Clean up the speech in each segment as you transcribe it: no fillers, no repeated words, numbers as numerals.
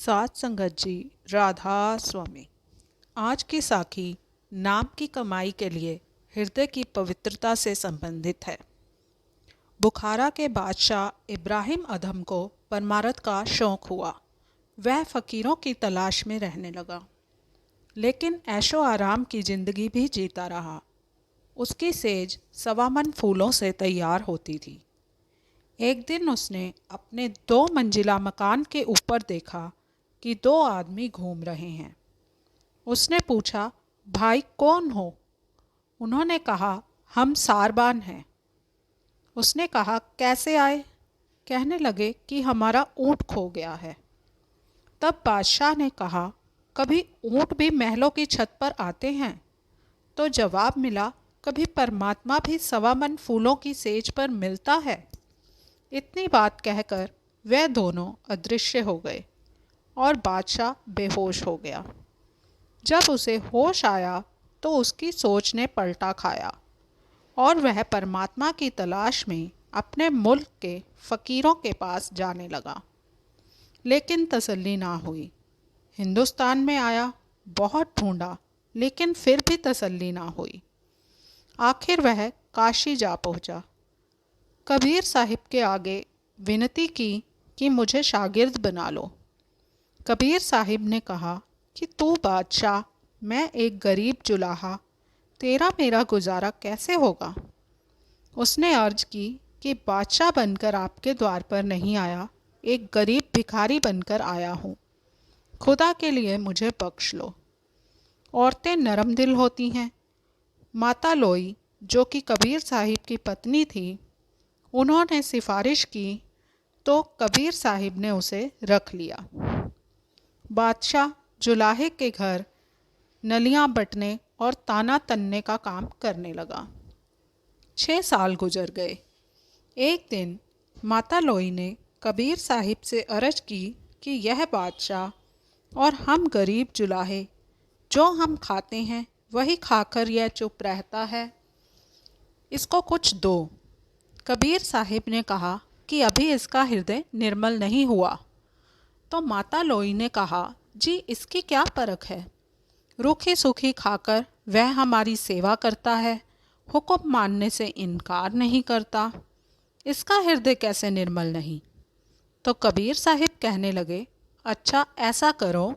सात संगत जी, राधा स्वामी। आज की साखी नाम की कमाई के लिए हृदय की पवित्रता से संबंधित है। बुखारा के बादशाह इब्राहिम अधम को परमारथ का शौक हुआ। वह फ़कीरों की तलाश में रहने लगा, लेकिन ऐशो आराम की ज़िंदगी भी जीता रहा। उसकी सेज सवामन फूलों से तैयार होती थी। एक दिन उसने अपने 2 मंजिला मकान के ऊपर देखा कि 2 आदमी घूम रहे हैं। उसने पूछा, भाई कौन हो? उन्होंने कहा, हम सारबान हैं। उसने कहा, कैसे आए? कहने लगे कि हमारा ऊँट खो गया है। तब बादशाह ने कहा, कभी ऊँट भी महलों की छत पर आते हैं? तो जवाब मिला, कभी परमात्मा भी 1.25 मन फूलों की सेज पर मिलता है। इतनी बात कहकर वे दोनों अदृश्य हो गए और बादशाह बेहोश हो गया। जब उसे होश आया तो उसकी सोच ने पलटा खाया और वह परमात्मा की तलाश में अपने मुल्क के फ़कीरों के पास जाने लगा। लेकिन तसल्ली ना हुई। हिंदुस्तान में आया, बहुत ढूंढा, लेकिन फिर भी तसल्ली ना हुई। आखिर वह काशी जा पहुंचा। कबीर साहिब के आगे विनती की कि मुझे शागिर्द बना लो। कबीर साहिब ने कहा कि तू बादशाह, मैं एक गरीब जुलाहा, तेरा मेरा गुजारा कैसे होगा? उसने अर्ज की कि बादशाह बनकर आपके द्वार पर नहीं आया, एक गरीब भिखारी बनकर आया हूँ। खुदा के लिए मुझे बख्श लो। औरतें नरम दिल होती हैं। माता लोई, जो कि कबीर साहिब की पत्नी थी, उन्होंने सिफारिश की तो कबीर साहिब ने उसे रख लिया। बादशाह जुलाहे के घर नलियां बटने और ताना तनने का काम करने लगा। 6 साल गुजर गए। एक दिन माता लोई ने कबीर साहिब से अर्ज की कि यह बादशाह और हम गरीब जुलाहे, जो हम खाते हैं वही खाकर यह चुप रहता है, इसको कुछ दो। कबीर साहिब ने कहा कि अभी इसका हृदय निर्मल नहीं हुआ। तो माता लोई ने कहा, जी इसकी क्या परख है? रूखी सूखी खाकर वह हमारी सेवा करता है, हुक्म मानने से इनकार नहीं करता, इसका हृदय कैसे निर्मल नहीं? तो कबीर साहिब कहने लगे, अच्छा ऐसा करो,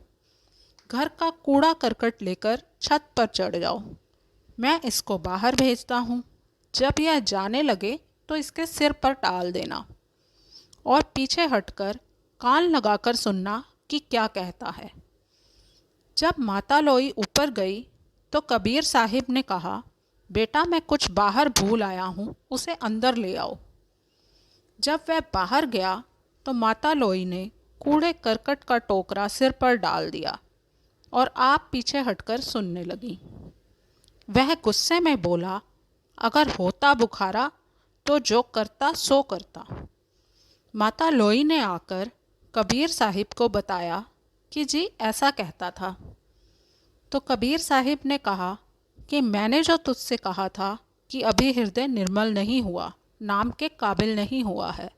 घर का कूड़ा करकट लेकर छत पर चढ़ जाओ, मैं इसको बाहर भेजता हूँ। जब यह जाने लगे तो इसके सिर पर डाल देना और पीछे हटकर कान लगाकर सुनना कि क्या कहता है। जब माता लोई ऊपर गई तो कबीर साहिब ने कहा, बेटा मैं कुछ बाहर भूल आया हूँ, उसे अंदर ले आओ। जब वह बाहर गया तो माता लोई ने कूड़े करकट का टोकरा सिर पर डाल दिया और आप पीछे हटकर सुनने लगी। वह गुस्से में बोला, अगर होता बुखारा तो जो करता सो करता। माता लोई ने आकर कबीर साहिब को बताया कि जी ऐसा कहता था। तो कबीर साहिब ने कहा कि मैंने जो तुझसे कहा था कि अभी हृदय निर्मल नहीं हुआ, नाम के काबिल नहीं हुआ है।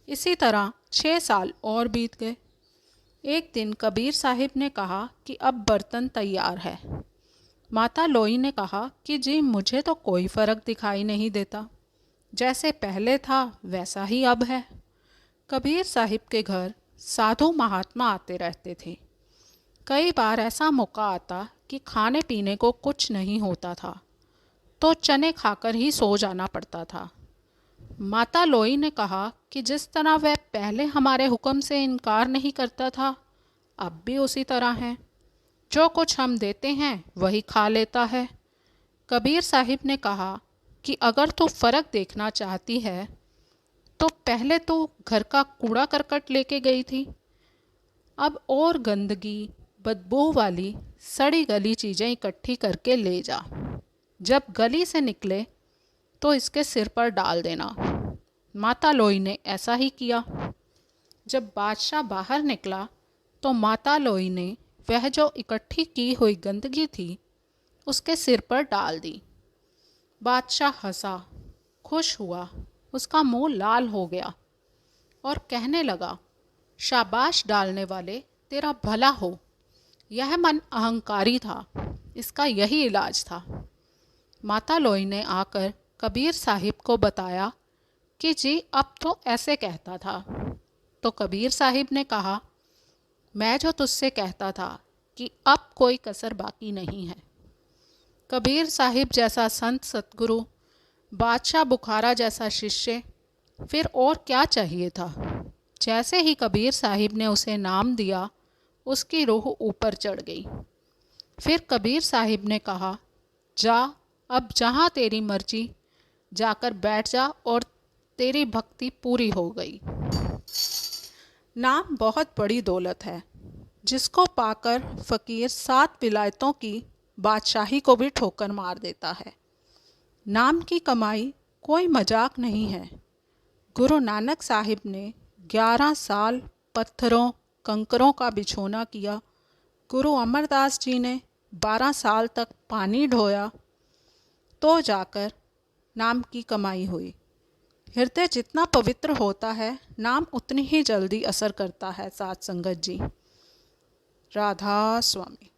इसी तरह 6 साल और बीत गए। एक दिन कबीर साहिब ने कहा कि अब बर्तन तैयार है। माता लोई ने कहा कि जी मुझे तो कोई फ़र्क दिखाई नहीं देता, जैसे पहले था वैसा ही अब है। कबीर साहिब के घर साधु महात्मा आते रहते थे। कई बार ऐसा मौका आता कि खाने पीने को कुछ नहीं होता था तो चने खाकर ही सो जाना पड़ता था। माता लोई ने कहा कि जिस तरह वह पहले हमारे हुक्म से इनकार नहीं करता था, अब भी उसी तरह है। जो कुछ हम देते हैं वही खा लेता है। कबीर साहिब ने कहा कि अगर तू फ़र्क देखना चाहती है तो पहले तो घर का कूड़ा करकट लेके गई थी, अब और गंदगी बदबू वाली सड़ी गली चीज़ें इकट्ठी करके ले जा। जब गली से निकले तो इसके सिर पर डाल देना। माता लोई ने ऐसा ही किया। जब बादशाह बाहर निकला तो माता लोई ने वह जो इकट्ठी की हुई गंदगी थी उसके सिर पर डाल दी। बादशाह हंसा, खुश हुआ, उसका मुंह लाल हो गया और कहने लगा, शाबाश डालने वाले, तेरा भला हो। यह मन अहंकारी था, इसका यही इलाज था। माता लोई ने आकर कबीर साहिब को बताया कि जी अब तो ऐसे कहता था। तो कबीर साहिब ने कहा, मैं जो तुझसे कहता था कि अब कोई कसर बाकी नहीं है। कबीर साहिब जैसा संत सतगुरु, बादशाह बुखारा जैसा शिष्य, फिर और क्या चाहिए था। जैसे ही कबीर साहिब ने उसे नाम दिया, उसकी रूह ऊपर चढ़ गई। फिर कबीर साहिब ने कहा, जा अब जहाँ तेरी मर्जी, जाकर बैठ जा और तेरी भक्ति पूरी हो गई। नाम बहुत बड़ी दौलत है, जिसको पाकर फ़कीर 7 विलायतों की बादशाही को भी ठोकर मार देता है। नाम की कमाई कोई मजाक नहीं है। गुरु नानक साहिब ने 11 साल पत्थरों कंकरों का बिछोना किया। गुरु अमरदास जी ने 12 साल तक पानी ढोया, तो जाकर नाम की कमाई हुई। हृदय जितना पवित्र होता है, नाम उतनी ही जल्दी असर करता है। साथ संगत जी, राधा स्वामी।